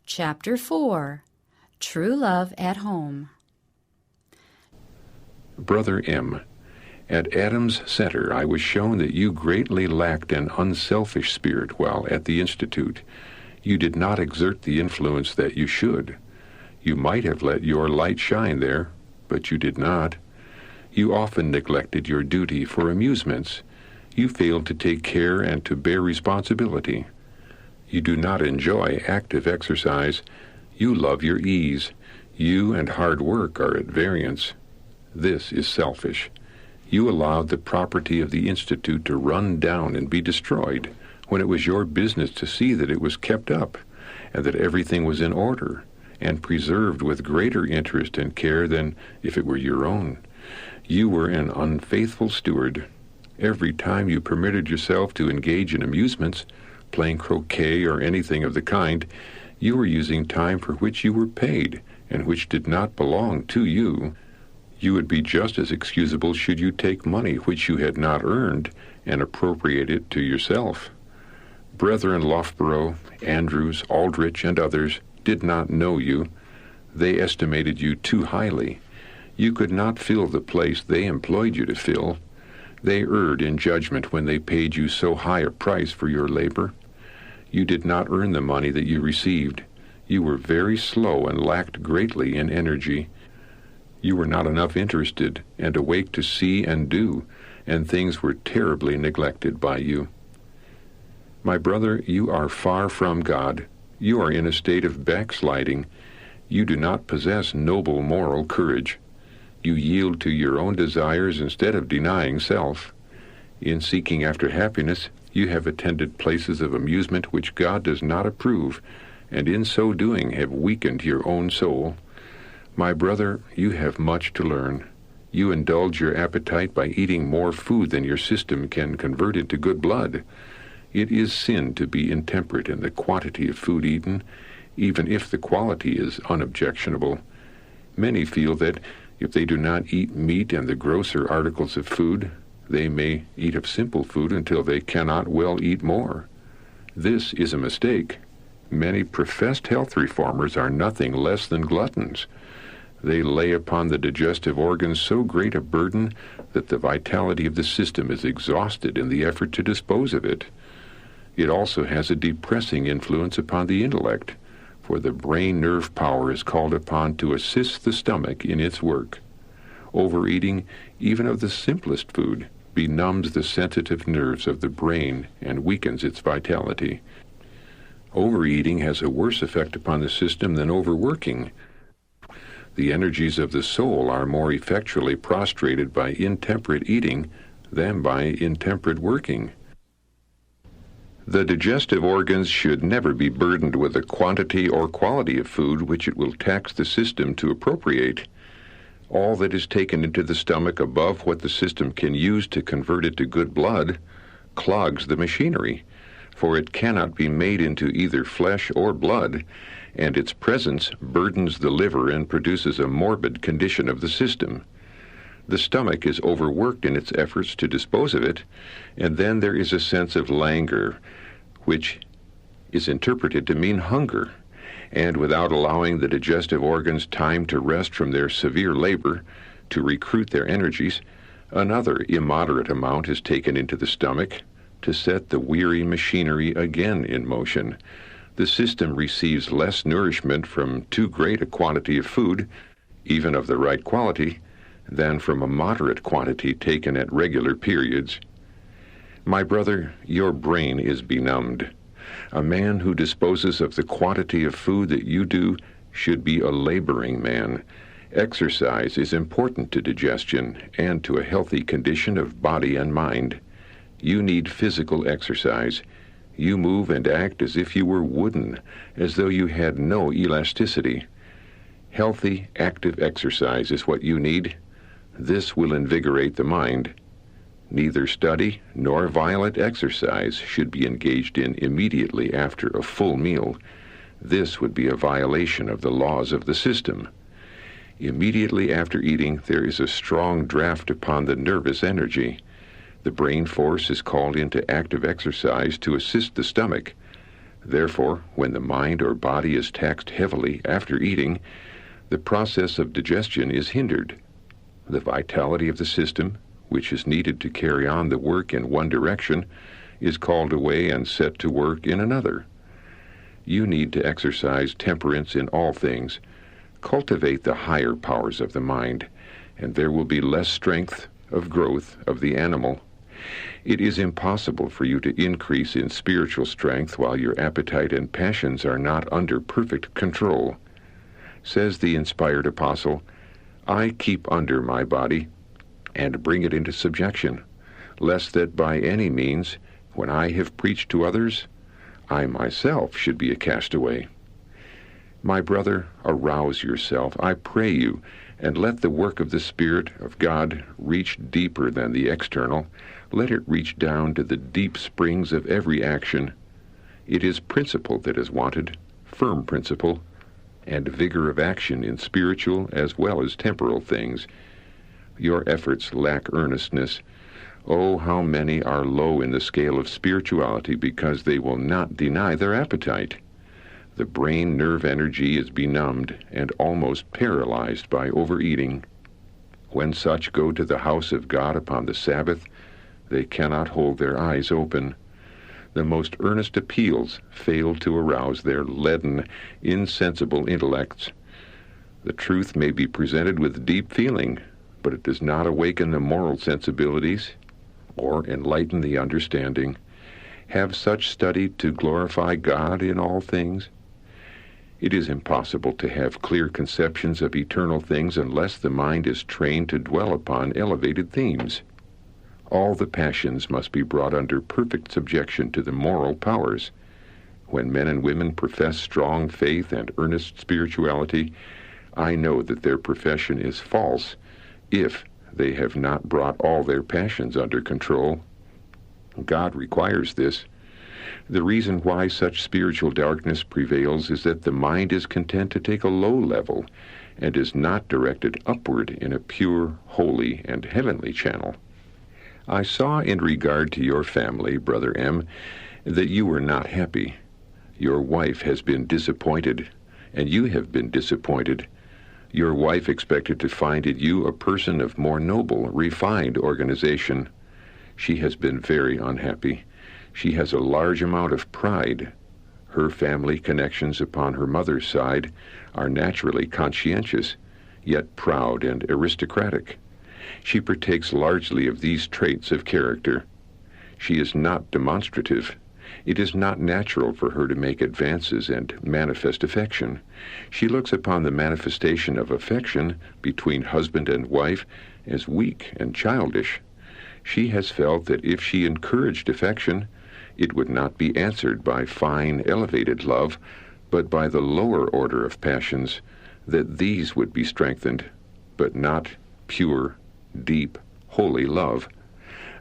Chapter 4. True Love at Home. Brother M., at Adam's Center I was shown that you greatly lacked an unselfish spirit while at the Institute. You did not exert the influence that you should. You might have let your light shine there, but you did not. You often neglected your duty for amusements. You failed to take care and to bear responsibility. You do not enjoy active exercise. You love your ease. You and hard work are at variance. This is selfish. You allowed the property of the Institute to run down and be destroyed when it was your business to see that it was kept up and that everything was in order and preserved with greater interest and care than if it were your own. You were an unfaithful steward. Every time you permitted yourself to engage in amusements, playing croquet or anything of the kind, you were using time for which you were paid and which did not belong to you. You would be just as excusable should you take money which you had not earned and appropriate it to yourself. Brethren Loughborough, Andrews, Aldrich, and others did not know you. They estimated you too highly. You could not fill the place they employed you to fill. They erred in judgment when they paid you so high a price for your labor. You did not earn the money that you received. You were very slow and lacked greatly in energy. You were not enough interested and awake to see and do, and things were terribly neglected by you. My brother, you are far from God. You are in a state of backsliding. You do not possess noble moral courage. You yield to your own desires instead of denying self. In seeking after happiness, you have attended places of amusement which God does not approve, and in so doing have weakened your own soul. My brother, you have much to learn. You indulge your appetite by eating more food than your system can convert into good blood. It is sin to be intemperate in the quantity of food eaten, even if the quality is unobjectionable. Many feel that if they do not eat meat and the grosser articles of food, they may eat of simple food until they cannot well eat more. This is a mistake. Many professed health reformers are nothing less than gluttons. They lay upon the digestive organs so great a burden that the vitality of the system is exhausted in the effort to dispose of it. It also has a depressing influence upon the intellect, for the brain nerve power is called upon to assist the stomach in its work. Overeating, even of the simplest food, benumbs the sensitive nerves of the brain and weakens its vitality. Overeating has a worse effect upon the system than overworking. The energies of the soul are more effectually prostrated by intemperate eating than by intemperate working. The digestive organs should never be burdened with a quantity or quality of food which it will tax the system to appropriate. All that is taken into the stomach above what the system can use to convert it to good blood clogs the machinery, for it cannot be made into either flesh or blood, and its presence burdens the liver and produces a morbid condition of the system. The stomach is overworked in its efforts to dispose of it, and then there is a sense of languor, which is interpreted to mean hunger, and without allowing the digestive organs time to rest from their severe labor, to recruit their energies, another immoderate amount is taken into the stomach to set the weary machinery again in motion. The system receives less nourishment from too great a quantity of food, even of the right quality, than from a moderate quantity taken at regular periods. My brother, your brain is benumbed. A man who disposes of the quantity of food that you do should be a laboring man. Exercise is important to digestion and to a healthy condition of body and mind. You need physical exercise. You move and act as if you were wooden, as though you had no elasticity. Healthy, active exercise is what you need. This will invigorate the mind. Neither study nor violent exercise should be engaged in immediately after a full meal. This would be a violation of the laws of the system. Immediately after eating, there is a strong draft upon the nervous energy. The brain force is called into active exercise to assist the stomach. Therefore, when the mind or body is taxed heavily after eating, the process of digestion is hindered. The vitality of the system, which is needed to carry on the work in one direction, is called away and set to work in another. You need to exercise temperance in all things. Cultivate the higher powers of the mind, and there will be less strength of growth of the animal. It is impossible for you to increase in spiritual strength while your appetite and passions are not under perfect control. Says the inspired apostle, I keep under my body, and bring it into subjection, lest that by any means, when I have preached to others, I myself should be a castaway. My brother, arouse yourself, I pray you, and let the work of the Spirit of God reach deeper than the external. Let it reach down to the deep springs of every action. It is principle that is wanted, firm principle, and vigor of action in spiritual as well as temporal things. Your efforts lack earnestness. Oh, how many are low in the scale of spirituality because they will not deny their appetite. The brain nerve energy is benumbed and almost paralyzed by overeating. When such go to the house of God upon the Sabbath, they cannot hold their eyes open. The most earnest appeals fail to arouse their leaden, insensible intellects. The truth may be presented with deep feeling, but it does not awaken the moral sensibilities or enlighten the understanding. Have such studied to glorify God in all things? It is impossible to have clear conceptions of eternal things unless the mind is trained to dwell upon elevated themes. All the passions must be brought under perfect subjection to the moral powers. When men and women profess strong faith and earnest spirituality, I know that their profession is false if they have not brought all their passions under control. God requires this. The reason why such spiritual darkness prevails is that the mind is content to take a low level and is not directed upward in a pure, holy, and heavenly channel. I saw in regard to your family, Brother M., that you were not happy. Your wife has been disappointed, and you have been disappointed. Your wife expected to find in you a person of more noble, refined organization. She has been very unhappy. She has a large amount of pride. Her family connections upon her mother's side are naturally conscientious, yet proud and aristocratic. She partakes largely of these traits of character. She is not demonstrative. It is not natural for her to make advances and manifest affection. She looks upon the manifestation of affection between husband and wife as weak and childish. She has felt that if she encouraged affection, it would not be answered by fine, elevated love, but by the lower order of passions, that these would be strengthened, but not pure, deep, holy love.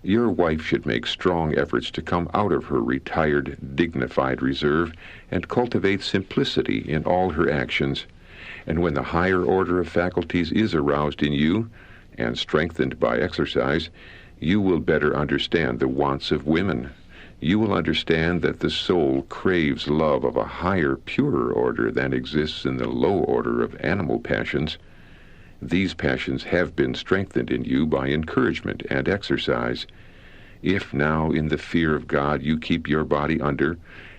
Your wife should make strong efforts to come out of her retired, dignified reserve and cultivate simplicity in all her actions. And when the higher order of faculties is aroused in you and strengthened by exercise, you will better understand the wants of women. You will understand that the soul craves love of a higher, purer order than exists in the low order of animal passions. These passions have been strengthened in you by encouragement and exercise. If now in the fear of God you keep your body under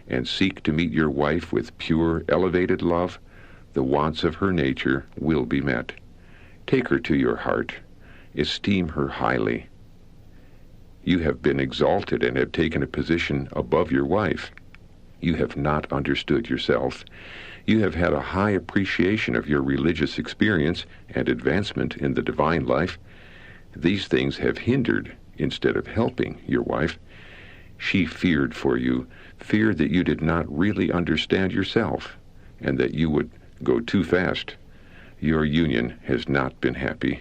and seek to meet your wife with pure, elevated love, the wants of her nature will be met. Take her to your heart. Esteem her highly. You have been exalted and have taken a position above your wife. You have not understood yourself. You have had a high appreciation of your religious experience and advancement in the divine life. These things have hindered instead of helping your wife. She feared for you, feared that you did not really understand yourself, and that you would go too fast. Your union has not been happy.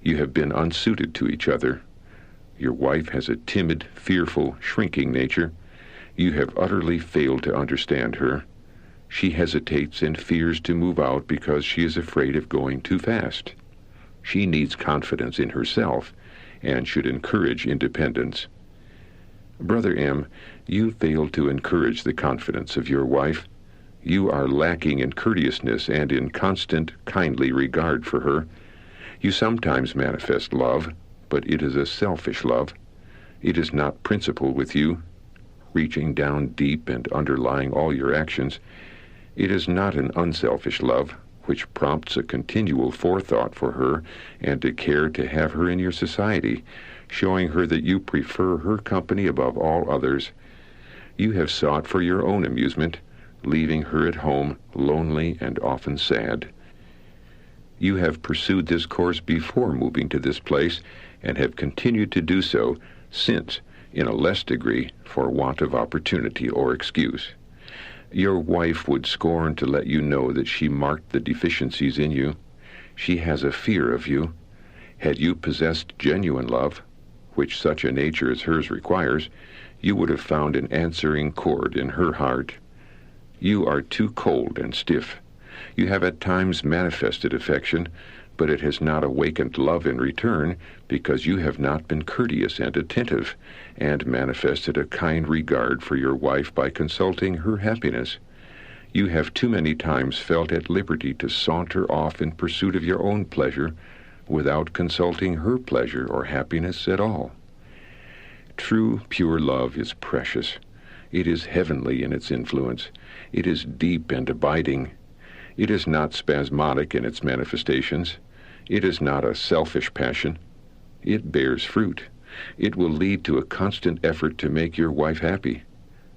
You have been unsuited to each other. Your wife has a timid, fearful, shrinking nature. You have utterly failed to understand her. She hesitates and fears to move out because she is afraid of going too fast. She needs confidence in herself and should encourage independence. Brother M., you fail to encourage the confidence of your wife. You are lacking in courteousness and in constant, kindly regard for her. You sometimes manifest love, but it is a selfish love. It is not principle with you, reaching down deep and underlying all your actions. It is not an unselfish love, which prompts a continual forethought for her and a care to have her in your society, showing her that you prefer her company above all others. You have sought for your own amusement, leaving her at home lonely and often sad. You have pursued this course before moving to this place, and have continued to do so since, in a less degree, for want of opportunity or excuse. Your wife would scorn to let you know that she marked the deficiencies in you. She has a fear of you. Had you possessed genuine love, which such a nature as hers requires, you would have found an answering chord in her heart. You are too cold and stiff. You have at times manifested affection, but it has not awakened love in return, because you have not been courteous and attentive, and manifested a kind regard for your wife by consulting her happiness. You have too many times felt at liberty to saunter off in pursuit of your own pleasure, without consulting her pleasure or happiness at all. True, pure love is precious. It is heavenly in its influence. It is deep and abiding. It is not spasmodic in its manifestations. It is not a selfish passion. It bears fruit. It will lead to a constant effort to make your wife happy.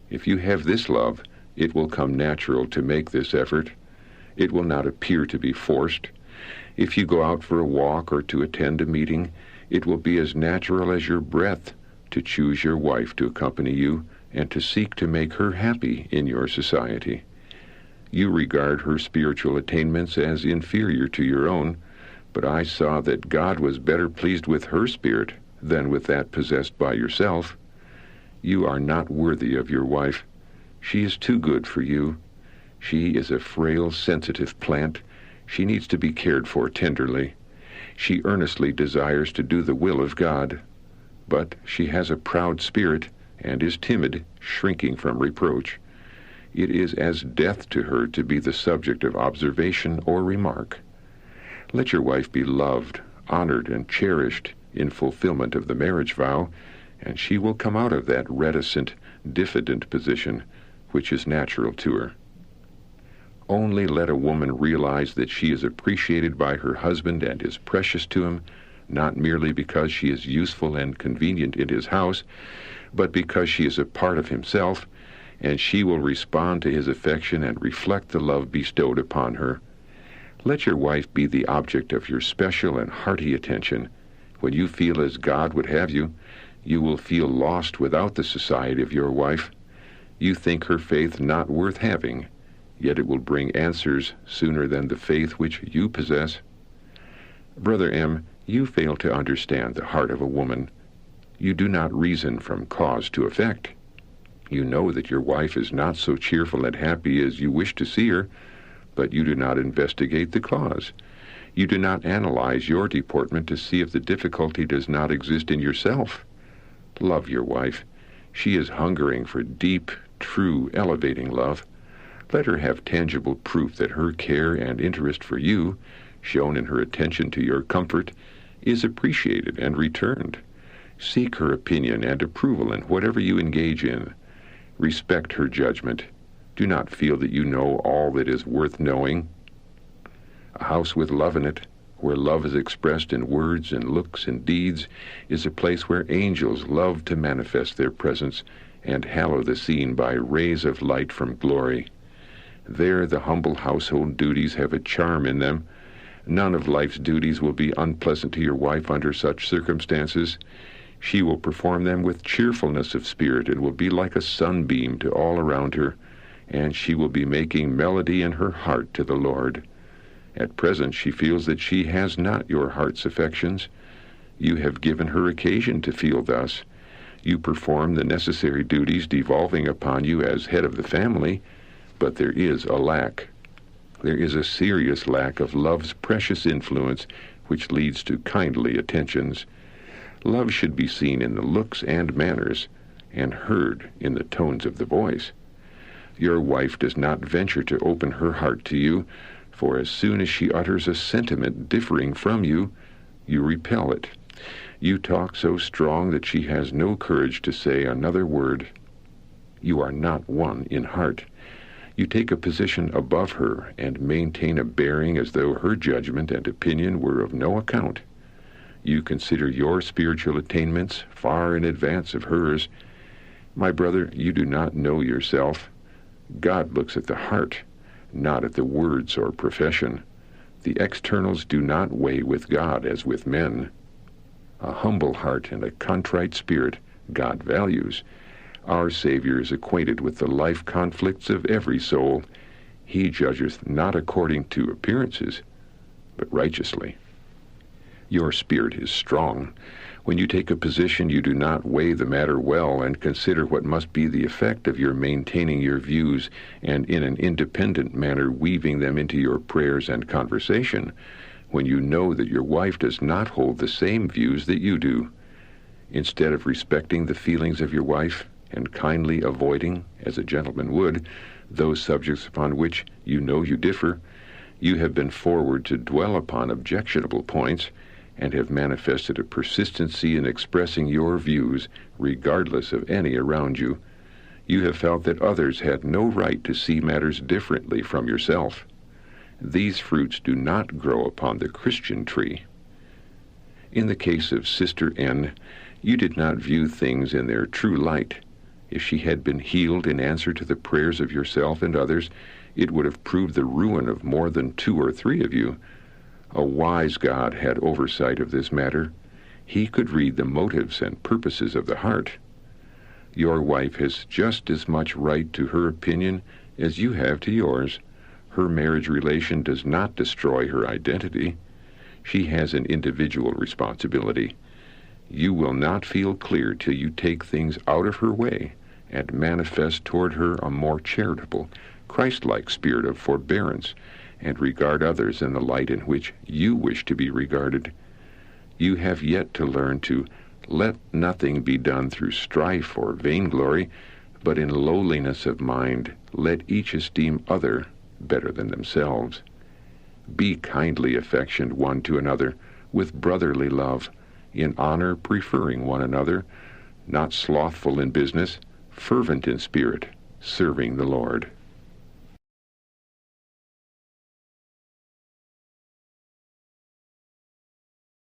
If you have this love, it will come natural to make this effort. It will not appear to be forced. If you go out for a walk or to attend a meeting, it will be as natural as your breath to choose your wife to accompany you and to seek to make her happy in your society. You regard her spiritual attainments as inferior to your own, but I saw that God was better pleased with her spirit than with that possessed by yourself. You are not worthy of your wife. She is too good for you. She is a frail, sensitive plant. She needs to be cared for tenderly. She earnestly desires to do the will of God, but she has a proud spirit and is timid, shrinking from reproach. It is as death to her to be the subject of observation or remark. Let your wife be loved, honored, and cherished in fulfillment of the marriage vow, and she will come out of that reticent, diffident position which is natural to her. Only let a woman realize that she is appreciated by her husband and is precious to him, not merely because she is useful and convenient in his house, but because she is a part of himself, and she will respond to his affection and reflect the love bestowed upon her. Let your wife be the object of your special and hearty attention. When you feel as God would have you, you will feel lost without the society of your wife. You think her faith not worth having, yet it will bring answers sooner than the faith which you possess. Brother M., you fail to understand the heart of a woman. You do not reason from cause to effect. You know that your wife is not so cheerful and happy as you wish to see her, but you do not investigate the cause. You do not analyze your deportment to see if the difficulty does not exist in yourself. Love your wife. She is hungering for deep, true, elevating love. Let her have tangible proof that her care and interest for you, shown in her attention to your comfort, is appreciated and returned. Seek her opinion and approval in whatever you engage in. Respect her judgment. Do not feel that you know all that is worth knowing. A house with love in it, where love is expressed in words and looks and deeds, is a place where angels love to manifest their presence and hallow the scene by rays of light from glory. There the humble household duties have a charm in them. None of life's duties will be unpleasant to your wife under such circumstances. She will perform them with cheerfulness of spirit and will be like a sunbeam to all around her, and she will be making melody in her heart to the Lord. At present she feels that she has not your heart's affections. You have given her occasion to feel thus. You perform the necessary duties devolving upon you as head of the family, but there is a lack. There is a serious lack of love's precious influence which leads to kindly attentions. Love should be seen in the looks and manners. and heard in the tones of the voice. Your wife does not venture to open her heart to you, for as soon as she utters a sentiment differing from you, you repel it. You talk so strong that she has no courage to say another word. You are not one in heart. You take a position above her and maintain a bearing as though her judgment and opinion were of no account. You consider your spiritual attainments far in advance of hers. My brother, you do not know yourself. God looks at the heart, not at the words or profession. The externals do not weigh with God as with men. A humble heart and a contrite spirit God values. Our Savior is acquainted with the life conflicts of every soul. He judgeth not according to appearances, but righteously. Your spirit is strong. When you take a position, you do not weigh the matter well and consider what must be the effect of your maintaining your views and in an independent manner weaving them into your prayers and conversation, when you know that your wife does not hold the same views that you do. Instead of respecting the feelings of your wife and kindly avoiding, as a gentleman would, those subjects upon which you know you differ, you have been forward to dwell upon objectionable points and have manifested a persistency in expressing your views regardless of any around you. You have felt that others had no right to see matters differently from yourself. These fruits do not grow upon the Christian tree. In the case of Sister N, you did not view things in their true light. If she had been healed in answer to the prayers of yourself and others, it would have proved the ruin of more than 2 or 3 of you. A wise God had oversight of this matter. He could read the motives and purposes of the heart. Your wife has just as much right to her opinion as you have to yours. Her marriage relation does not destroy her identity. She has an individual responsibility. You will not feel clear till you take things out of her way and manifest toward her a more charitable, Christ-like spirit of forbearance, and regard others in the light in which you wish to be regarded. You have yet to learn to let nothing be done through strife or vainglory, but in lowliness of mind let each esteem other better than themselves. Be kindly affectioned one to another with brotherly love, in honor preferring one another, not slothful in business, fervent in spirit, serving the Lord.